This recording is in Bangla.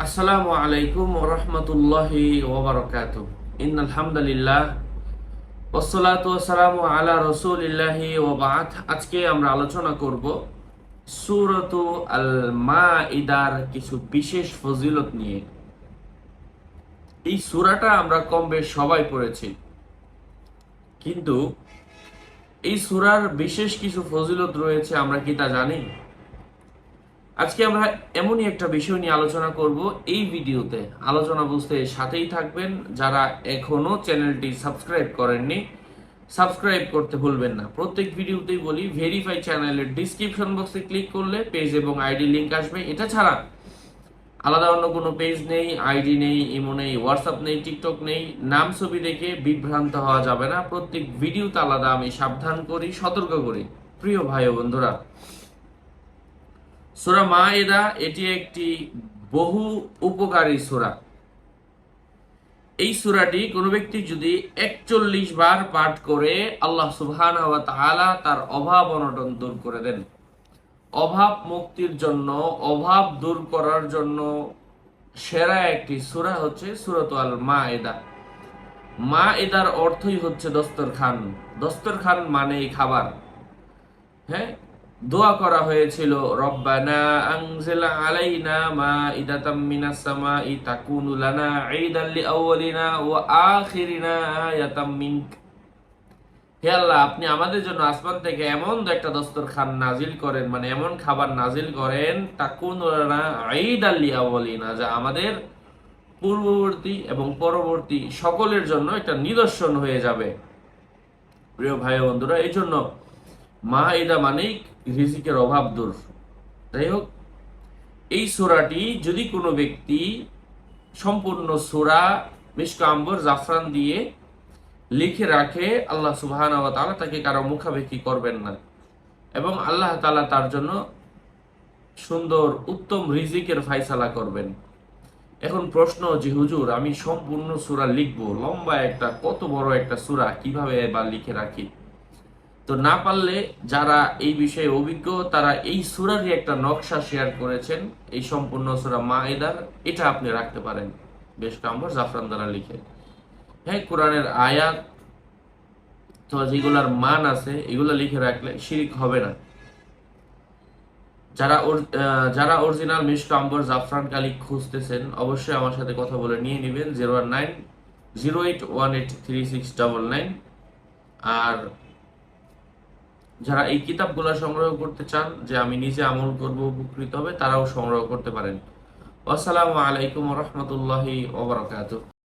আসসালামু আলাইকুম ওয়া রাহমাতুল্লাহি ওয়া বারাকাতুহু। ইন্নাল হামদুলিল্লাহ ওয়াসসালাতু ওয়াসসালামু আলা রাসূলিল্লাহি ওয়া বা'দ। আজকে আমরা আলোচনা করব সূরাতু আল মাইদার কিছু বিশেষ ফজিলত নিয়ে। এই সূরাটা আমরা কম বেশ সবাই পড়েছি, কিন্তু এই সূরার বিশেষ কিছু ফজিলত রয়েছে, আমরা কি তা জানি? আজকে আমরা এমনই একটা বিষয় নিয়ে আলোচনা করব। এই ভিডিওতে আলোচনা বুঝতে সাথেই থাকবেন। যারা এখনো চ্যানেলটি সাবস্ক্রাইব করেননি, সাবস্ক্রাইব করতে ভুলবেন না। প্রত্যেক ভিডিওতেই বলি, ভেরিফাই চ্যানেলের ডিসক্রিপশন বক্সে ক্লিক করলে পেজ এবং আইডি লিংক আসবে। এটা ছাড়া আলাদা অন্য কোনো পেজ নেই, আইডি নেই, ইমো নেই, হোয়াটসঅ্যাপ নেই, টিকটক নেই। নাম ছবি দেখে বিভ্রান্ত হওয়া যাবে না। প্রত্যেক ভিডিওতে আলাদা আমি সাবধান করি, সতর্ক করি। প্রিয় ভাই ও বন্ধুরা, সূরা মাইদা এটি একটি বহু উপকারী সূরা। এই সূরাটি কোনো ব্যক্তি যদি 41 বার পাঠ করে, আল্লাহ সুবহানাহু ওয়া তাআলা তার অভাব অনটন দূর করে দেন। অভাব মুক্তির জন্য, অভাব দূর করার জন্য সেরা একটি সূরা হচ্ছে সূরাতুল মাইদা। মাইদার অর্থই হচ্ছে দস্তরখান। দস্তরখান মানেই খাবার। হ্যাঁ, দোয়া করা হয়েছিল, রব্বানা আনজিল আলাইনা মাইদাতাম মিনাস সামাই তাকুনু লানা ঈদাল লিআউয়ালিনা ওয়া আখিরিনা আয়াতাম মিনক। হে আল্লাহ, আপনি আমাদের জন্য আসমান থেকে এমন একটা দস্তরখান নাজিল করেন, মানে এমন খাবার নাজিল করেন, তাকুনু লানা ঈদাল লিআউয়ালিনা, যা আমাদের পূর্ববর্তী এবং পরবর্তী সকলের জন্য একটা নিদর্শন হয়ে যাবে। প্রিয় ভাই ও বন্ধুরা, এই জন্য মাইদা মানেই রিজিকের অভাব দূর। যাই হোক, এই সূরাটি যদি কোনো ব্যক্তি সম্পূর্ণ সূরা মিশক আম্বর জাফরান দিয়ে লিখে রাখে, আল্লাহ সুবহানাহু ওয়া তাআলা তাকে কারো মুখাপেক্ষী করবেন না, এবং আল্লাহ তাআলা তার জন্য সুন্দর উত্তম রিজিকের ফায়সালা করবেন। এখন প্রশ্ন যে হুজুর, আমি সম্পূর্ণ সূরা লিখবো, লম্বা একটা, কত বড় একটা সূরা, কিভাবে বা লিখে রাখি? তো না পারলে যারা এই বিষয়ে অভিজ্ঞ, তারা এই সূরারই একটা নকশা শেয়ার করেছেন, এই সম্পূর্ণ সূরা মাইদার। এটা আপনি রাখতে পারেন বেশ কাম্বর জাফরান দ্বারা লিখে। হ্যাঁ, কোরআনের আয়াত তো যেগুলার মান আছে, এগুলো লিখে রাখলে শিরিক হবে না। যারা অরিজিনাল মিশক আম্বর জাফরান কালি খুঁজতেছেন, অবশ্যই আমার সাথে কথা বলে নিয়ে নেবেন 019-08183699। আর যারা এই কিতাবগুলো সংগ্রহ করতে চান, যে আমি নিজে আমল করব, উপকৃত হবে, তারাও সংগ্রহ করতে পারেন। আসসালামু আলাইকুম ওয়া রাহমাতুল্লাহি ওয়া বারাকাতুহু।